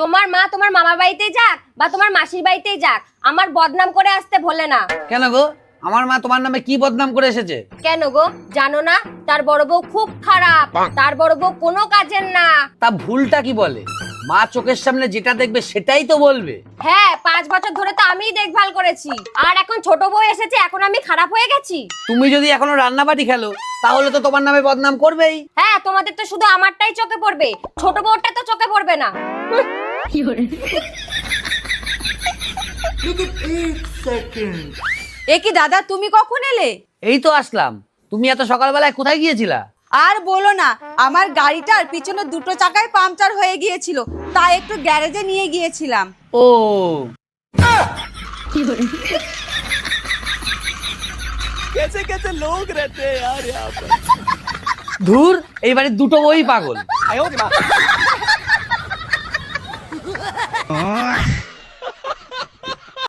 তোমার মা তোমার মামার বাড়িতেই যাক বা তোমার মাসির বাড়িতেই যাক, আমার বদনাম করে আসতে ভোলে না। কেন গো, আমার মা তোমার নামে কি বদনাম করে এসেছে? কেন গো, জানো না তার বড় বউ খুব খারাপ, তার বড় বউ কোনো কাজের না। তা ভুলটা কি বলে? মা চোখের সামনে যেটা দেখবে সেটাই তো বলবে। হ্যাঁ, 5 বছর ধরে তো আমিই দেখভাল করেছি, আর এখন ছোট বউ এসেছে, এখন আমি খারাপ হয়ে গেছি? তুমি যদি এখনো রান্নাবাড়ি খেলো তাহলে তো তোমার নামে বদনাম করবেই। হ্যাঁ, তোমাদের তো শুধু আমারটাই চোখে পড়বে, ছোট বউটা তো চোখে পড়বে না। এ কি দাদা, তুমি কখন এলে? এই তো আসলাম। তুমি এত সকালবেলায় কোথায় গিয়েছিলা? আর বলো না, আমার গাড়িটার পিছনে দুটো চাকায় পাংচার হয়ে গিয়েছিল, তাই একটু গ্যারেজে নিয়ে গিয়েছিলাম। ও कैसे कैसे लोग रहते हैं यार यहाँ पर। ধুর, এই বাড়ির দুটো বই পাগল। आयो दिमाग।